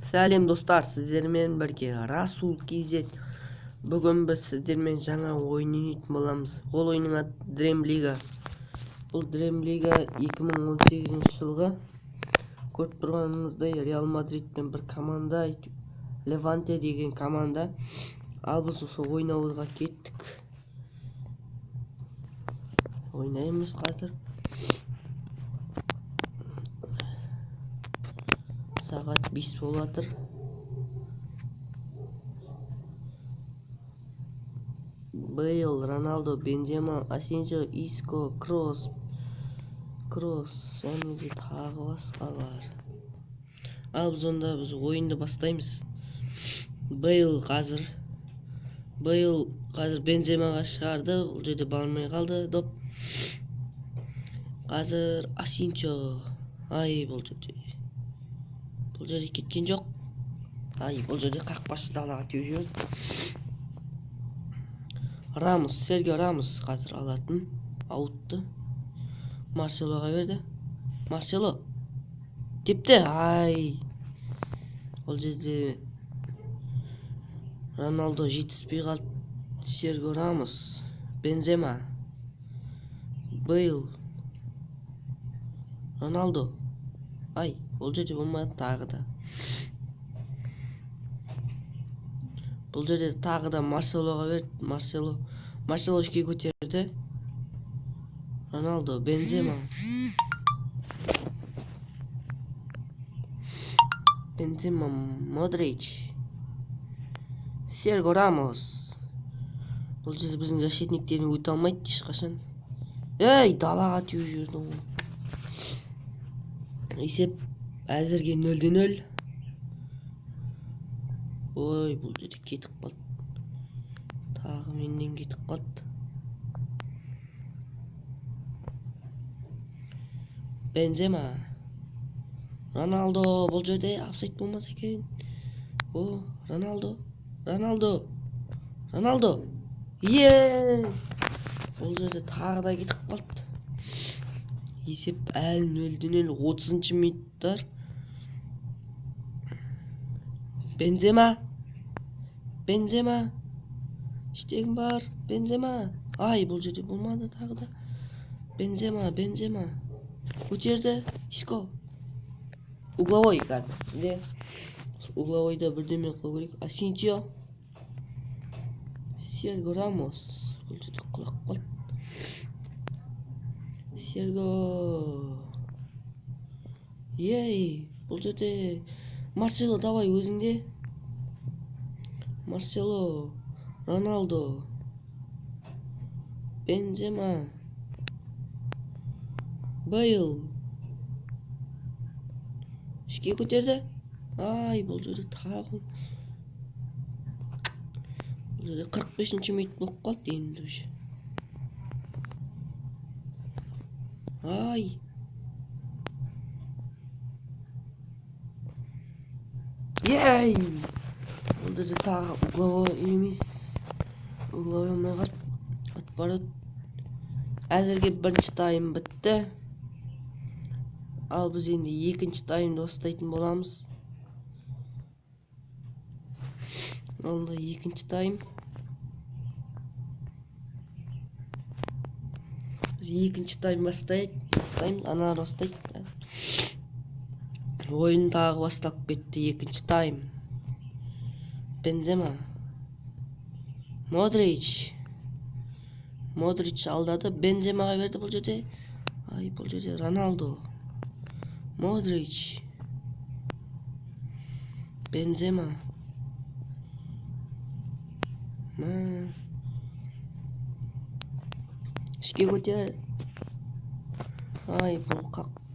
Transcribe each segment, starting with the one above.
Сәлем достар, сіздермен бірге Расул KZ. Бүгін біз сіздермен жаңа ойын ойнайтын боламыз. Ол ойынның аты Dream League. Бұл Dream League 2018 жылғы көріп тұрғаныңыздай Реал Мадридпен бір команда, Леванте деген команда. Ал біз осы ойнауға кеттік. Ойнаймыз қазір. Сағат 5 болып жатыр. Бейл, Роналдо, Бензема, Асенсио, Иско, Кросс, және де тағы басқалар. Ал біз онда ойынды бастаймыз. Бейл қазір Бенземаға шығарды. Бұл жерде бармай қалды доп. Қазір Асенсио. Бұл жерде кеткен жоқ. Бұл жерде қақпашы далаға теуіп жіберді. Серхио Рамос қазір алатын аутты. Марселоға берді. Марсело тепті. Бұл жерде Роналдо жетіспей қалды. Серхио Рамос, Бензема, Бейл, Роналдо. Бұл жерде болмады тағы да. Бұл жерде тағы да Марселоға берді. Марсело ішке көтерді. Роналдо, Бензема, Модрич, Серхио Рамос. Бұл жерде біздің защитниктерін өте алмайды ешқашан. Далаға теуіп жіберді. Есеп әзірге 0-0. Бұл жерде кетіп қалды. Тағы менен кетіп қалды. Бензема, Роналдо. Бұл жерде апсайт болмаса екен. Роналдо. Бұл жерде тағы да кетіп қалды. Есеп әлі 0-0. 30-шы минуттар. Бензема. Іштегім бар. Бензема. Бұл жерде болмады тағы да. Бензема. Көтерді. Иско. Угловой қазір. Угловойда бірдеме қылу керек. Асенсио. Серхио Рамос. Бұл жерде құлап қалды. Серго. Бұл жерде Марсело, давай өзіңде. Марсело, Роналдо, Бензема, Бейл. Ішке көтерді. Бұл жерде тағы. Бұл жерде 45-ші минут болып қалды енді. Бұл жерде тағы угловой емес. Угловой олмай қалды. Отпарат. Әзірге бірінші тайм бітті. Ал біз енді екінші таймды бастайтын боламыз. Онда екінші тайм. Біз екінші тайм бастайды. Ана бастайды. Ойын тағы басталып кетті. Екінші тайм. Бензема, Модрич алдады. Бенземаға берді бұл жерде. Бұл жерде Роналдо, Модрич, Бензема. Ішке көтер.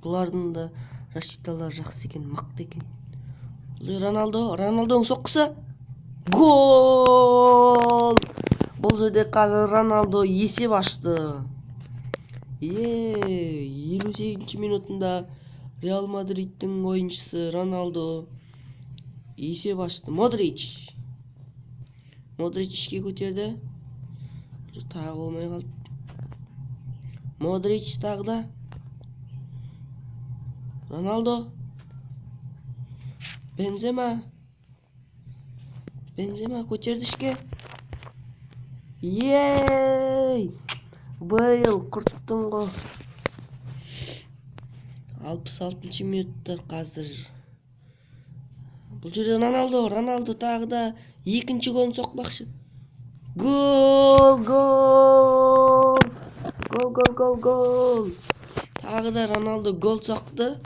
Бұлардың да защиталары жақсы екен, мықты екен. Роналдоның соққысы. Гол! Бұл жерде қазір Роналдо есеп ашты. 58-ші минутында Реал Мадридтің ойыншысы Роналдо есеп ашты. Модрич ішке көтерді. Тағы болмай қалды. Модрич тағы да. Роналдо. Benzema көтерді ішке. Ей! Бейл құрттың ғой. 66 минутта қазір. Бұл жерде Роналдо тағы да екінші голын соқпақшы. Гол! Тағы да Роналдо гол соқты.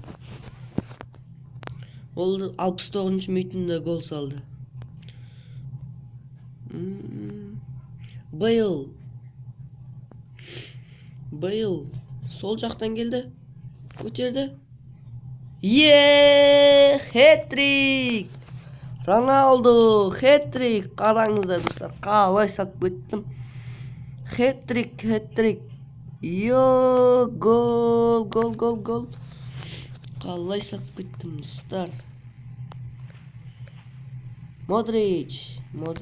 Ол 69 минутында гол салды. Бейл сол жақтан келді. Көтерді. Хет-трик! Роналдо хет-трик! Қараңыздар достар, қалай салып кеттім. Хет-трик. Гол! Қалай салып кеттім достар. Модрич бұл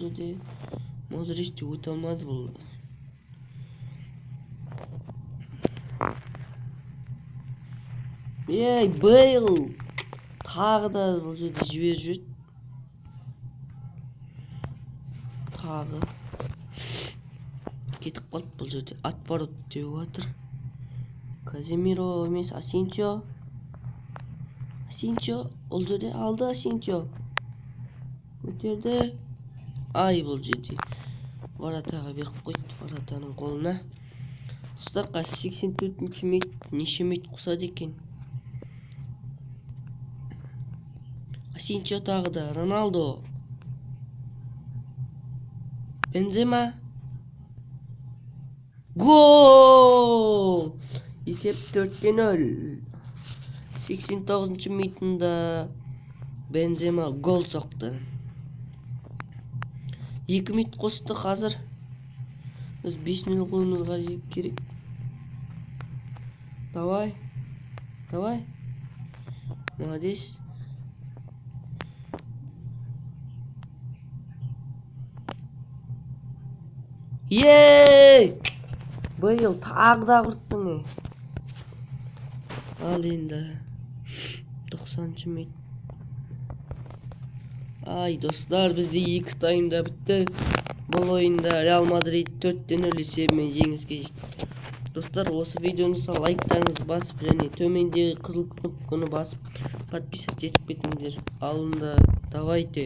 жерде. Модрич те өте алмады бұл. Бейл тағы да бұл жерде жіберіп жүреді. Тағы кетіп қалды бұл жерде. Отворот деп жатыр. Каземиро емес, Асенсио. Ол жерде алды Асенсио. Көтерді. Бұл жерде Варатаға беріп қойды. Варатаның қолына. Достар, 84 минут неше минут қосады екен. Асенсио тағы да. Роналдо. Бензема. Гол! Есеп 4-0. 89 минутында Бензема гол соқты. 2 минут қосты қазір. Біз 5-0 қылымызға керек. Давай. Молодец. Бейл тағы да құрттың. Ал енді 90 минут. Достар, бізде 2 таймда бітті. Бұл ойында Реал Мадрид 4-0 есебімен жеңіске жетті. Достар, осы видеоңызға лайктарыңызды басып және төмендегі қызыл кнопканы басып подписаться етіп кетіңдер. Алында давайте.